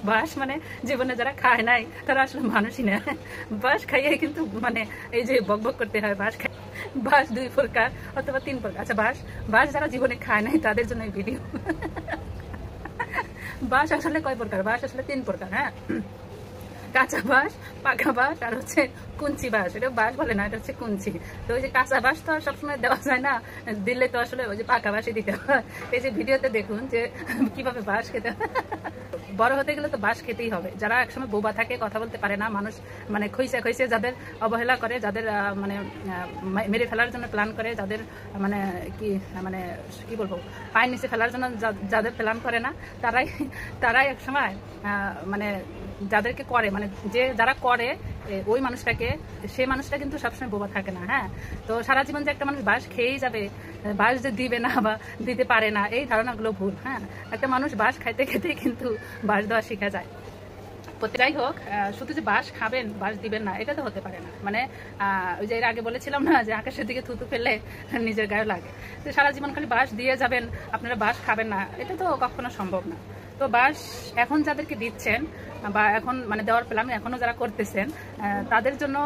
বাঁশ মানে জীবনে যারা খায় নাই তারা আসলে মানুষই না। বাঁশ খাইয়ে কিন্তু মানে এই যে বকবক করতে হয়, বাঁশ খাই। বাঁশ 2 প্রকার অথবা 3 প্রকার। আচ্ছা, বাঁশ যারা জীবনে খায় নাই তাদের জন্য এই ভিডিও। বাঁশ আসলে কয় প্রকার? বাঁশ আসলে 3 প্রকার। হ্যাঁ, কাঁচা বাঁশ, পাকা বাঁশ আর হচ্ছে কুঞ্চি বাঁশ। এটা বাঁশ বলে না, এটা হচ্ছে কুঞ্চি। তো ওই যে কাঁচা বাঁশ তো আর সবসময় দেওয়া যায় না, দিলে তো আসলে ওই যে পাকা বাঁশই দিতে হয়। এই যে ভিডিওতে দেখুন যে কিভাবে বাঁশ খেতে হয়। বড় হতে গেলে তো বাঁশ খেতেই হবে। যারা একসময় বোবা থাকে, কথা বলতে পারে না, মানুষ মানে খইসে খইসে যাদের অবহেলা করে, যাদের মানে মেরে ফেলার জন্য প্ল্যান করে, যাদের মানে কি বলবো পায়ের নিচে ফেলার জন্য যাদের প্ল্যান করে না, তারাই একসময় মানে যাদেরকে করে, মানে যারা করে ওই মানুষটাকে, সেই মানুষটা কিন্তু সবসময় বোবা থাকে না। হ্যাঁ, তো সারা জীবন যে একটা মানুষ বাঁশ খেয়েই যাবে, বাঁশ যে দিবে না বা দিতে পারে না, এই ধারণাগুলো ভুল। হ্যাঁ, একটা মানুষ বাঁশ খাইতে খেতেই কিন্তু বাঁশ দেওয়া শেখা যায়। যাই হোক, শুধু যে বাঁশ খাবেন বাঁশ দিবেন না, এটা তো হতে পারে না। মানে ওই যে এর আগে বলেছিলাম না যে আকাশের দিকে থুতু ফেললে নিজের গায়ে লাগে। তো সারা জীবন খালি বাঁশ দিয়ে যাবেন, আপনারা বাঁশ খাবেন না, এটা তো কখনো সম্ভব না। তো বাঁশ এখন যাদেরকে দিচ্ছেন বা এখন মানে দেওয়ার প্ল্যান এখনো যারা করতেছেন, তাদের জন্য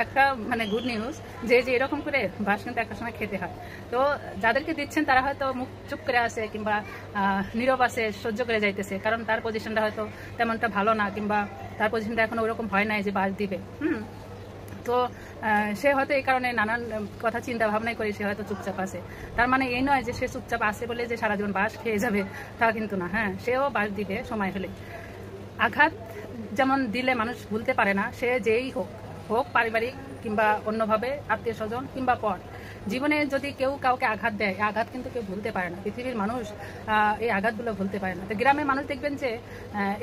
একটা মানে গুড নিউজ যে এরকম করে বাঁশ কিন্তু একটা সময় খেতে হয়। তো যাদেরকে দিচ্ছেন তারা হয়তো মুখ চুপ করে আছে কিংবা নীরব আছে, সহ্য করে যাইতেছে, কারণ তার পজিশনটা হয়তো তেমনটা ভালো না, কিংবা তার পজিশনটা এখন ওরকম হয় নাই যে বাঁশ দিবে। তো সে হয়তো এই কারণে নানান কথা চিন্তা ভাবনাই করে সে হয়তো চুপচাপ আছে। তার মানে এই নয় যে সে চুপচাপ আছে বলে যে সারা জীবন বাঁশ খেয়ে যাবে, তা কিন্তু না। হ্যাঁ, সেও বাঁশ দিবে সময় হলে। আঘাত যেমন দিলে মানুষ ভুলতে পারে না, সে যেই হোক পারিবারিক কিংবা অন্যভাবে আত্মীয় স্বজন কিংবা পর, জীবনে যদি কেউ কাউকে আঘাত দেয়, আঘাত কিন্তু কেউ ভুলতে পারে না। পৃথিবীর মানুষ এই আঘাতগুলো ভুলতে পারে না। তো গ্রামের মানুষ দেখবেন যে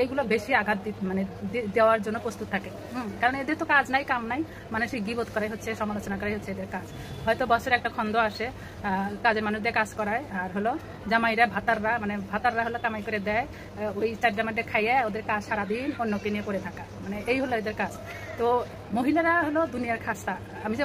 এগুলো বেশি আঘাত মানে দেওয়ার জন্য প্রস্তুত থাকে। কারণ এদের তো কাজ নাই, কাম নাই, মানুষের গীবত করে হচ্ছে, সমালোচনা করে হচ্ছে এদের কাজ। হয়তো বছরে একটা খন্দ আসে, কাজের মানুষদের কাজ করায়, আর হলো জামাইরা ভাতাররা হলো কামাই করে দেয়, ওই চারটা মাঠে খাইয়ে ওদের কাজ সারাদিন অন্যকে নিয়ে পড়ে থাকা, মানে এই হলো এদের কাজ। তো মহিলারা হলো দুনিয়ার খাস্তা। আমি যে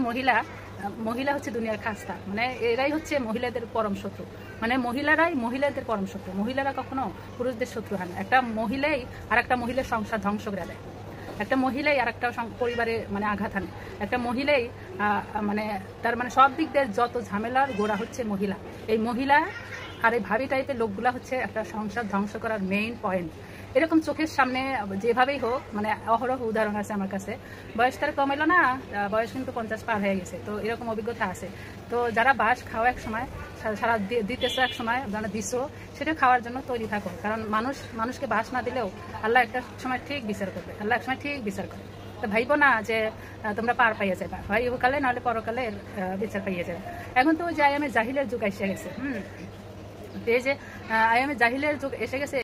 মহিলা হচ্ছে দুনিয়ার খাস্তা, মানে এরাই হচ্ছে মহিলাদের পরম শত্রু। মানে মহিলারাই মহিলাদের পরম শত্রু। মহিলারা কখনো পুরুষদের শত্রু হয় না। একটা মহিলাই আর একটা মহিলার সংসার ধ্বংস করে দেয়। একটা মহিলাই আর একটা পরিবারে মানে আঘাত আনে। একটা মহিলাই মানে তার মানে সব দিক দিয়ে যত ঝামেলার গোড়া হচ্ছে মহিলা। এই মহিলা আর এই ভাবি টাইপের লোকগুলা হচ্ছে একটা সংসার ধ্বংস করার মেইন পয়েন্ট। এরকম চোখের সামনে যেভাবেই হোক, মানে অহরহ উদাহরণ আছে আমার কাছে। বয়স তার কমাইলো না, বয়স কিন্তু 50 পার হয়ে গেছে। তো এরকম অভিজ্ঞতা আছে। তো যারা বাঁশ খাওয়া এক সময়, সারা দিতেছো এক সময়, যারা দিছো সেটা খাওয়ার জন্য তৈরি থাকো। কারণ মানুষকে বাঁশ না দিলেও আল্লাহ একটা সময় ঠিক বিচার করবে। আল্লাহ এক সময় ঠিক বিচার করে। তো ভাইবো না যে তোমরা পার পাইয়ে যাবে, হয় ইহকালে নাহলে পরকালে বিচার পাইয়ে যাবে। এখন তো ওই যে আয়ামে জাহিলের যুগ এসে গেছে। এই যে আয়ামে জাহিলের যুগ এসে গেছে।